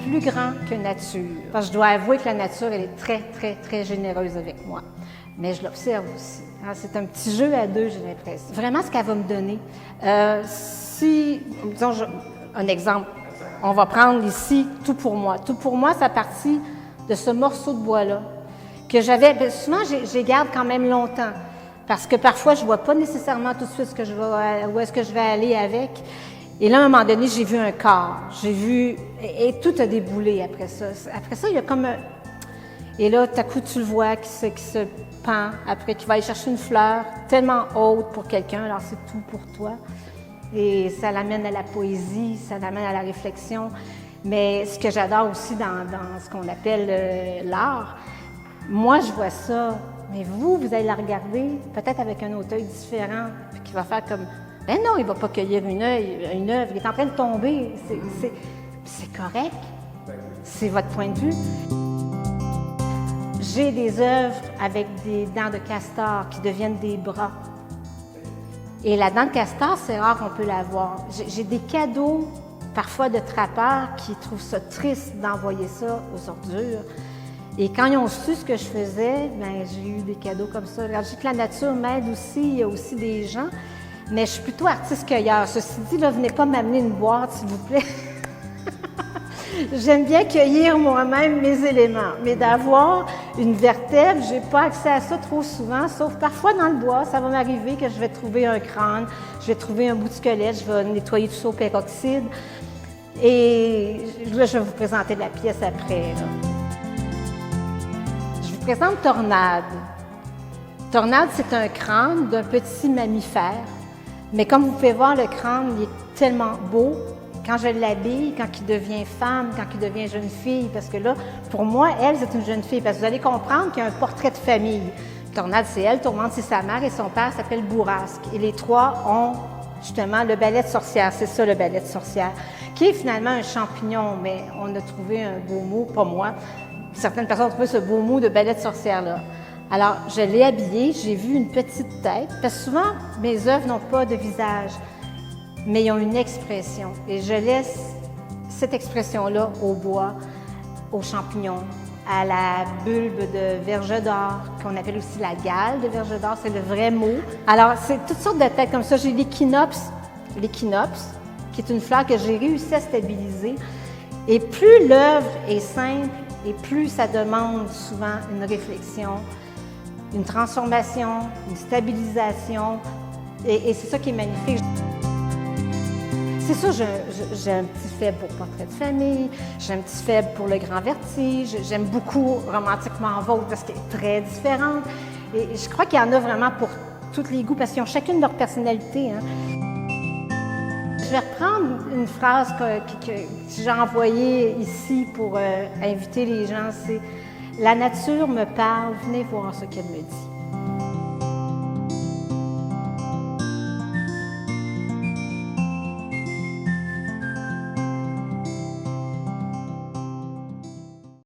plus grand que nature. Parce que je dois avouer que la nature, elle est très, très, très généreuse avec moi. Mais je l'observe aussi. Hein, c'est un petit jeu à deux, j'ai l'impression. Vraiment, ce qu'elle va me donner. Disons, un exemple, on va prendre ici « Tout pour moi ». « Tout pour moi », ça partit de ce morceau de bois-là, que j'avais, souvent, je les garde quand même longtemps, parce que parfois, je ne vois pas nécessairement tout de suite où est-ce que je vais aller avec. Et là, à un moment donné, j'ai vu un corps, et tout a déboulé après ça. Après ça, il y a comme et là, tout à coup, tu le vois qui se pend, après qu'il va aller chercher une fleur tellement haute pour quelqu'un, alors c'est tout pour toi. Et ça l'amène à la poésie, ça l'amène à la réflexion. Mais ce que j'adore aussi dans ce qu'on appelle l'art, moi, je vois ça, mais vous allez la regarder peut-être avec un autre œil différent, puis qui va faire comme, ben non, il ne va pas cueillir une œuvre, il est en train de tomber, c'est correct, c'est votre point de vue. J'ai des œuvres avec des dents de castor qui deviennent des bras. Et la dent de castor, c'est rare qu'on peut la voir. J'ai des cadeaux, parfois de trappeurs, qui trouvent ça triste d'envoyer ça aux ordures. Et quand ils ont su ce que je faisais, ben, j'ai eu des cadeaux comme ça. Alors, je dis que la nature m'aide aussi, il y a aussi des gens, mais je suis plutôt artiste-cueilleur. Ceci dit, là, venez pas m'amener une boîte, s'il vous plaît. J'aime bien cueillir moi-même mes éléments, mais d'avoir une vertèbre, je n'ai pas accès à ça trop souvent, sauf parfois dans le bois, ça va m'arriver que je vais trouver un crâne, je vais trouver un bout de squelette, je vais nettoyer tout ça au peroxyde. Et là, je vais vous présenter la pièce après. Là. Je vous présente Tornade. Tornade, c'est un crâne d'un petit mammifère, mais comme vous pouvez voir, le crâne il est tellement beau. Quand je l'habille, quand il devient femme, quand il devient jeune fille, parce que là, pour moi, elle, c'est une jeune fille, parce que vous allez comprendre qu'il y a un portrait de famille. Tornade, c'est elle, Tourmente, c'est sa mère, et son père s'appelle Bourrasque. Et les trois ont, justement, le balai de sorcière, c'est ça le balai de sorcière, qui est finalement un champignon, mais on a trouvé un beau mot, pas moi. Certaines personnes ont trouvé ce beau mot de balai de sorcière-là. Alors, je l'ai habillée, j'ai vu une petite tête, parce que souvent, mes œuvres n'ont pas de visage, mais ils ont une expression. Et je laisse cette expression-là au bois, aux champignons, à la bulbe de verge d'or, qu'on appelle aussi la gale de verge d'or, c'est le vrai mot. Alors, c'est toutes sortes de têtes comme ça. J'ai l'équinoxe, qui est une fleur que j'ai réussi à stabiliser. Et plus l'œuvre est simple, et plus ça demande souvent une réflexion, une transformation, une stabilisation. Et c'est ça qui est magnifique. C'est sûr, j'ai un petit faible pour portrait de famille, j'ai un petit faible pour le grand vertige, j'aime beaucoup Romantiquement Vôtre parce qu'elle est très différente. Et je crois qu'il y en a vraiment pour tous les goûts parce qu'ils ont chacune leur personnalité. Hein. Je vais reprendre une phrase que j'ai envoyée ici pour inviter les gens, c'est « La nature me parle, venez voir ce qu'elle me dit ».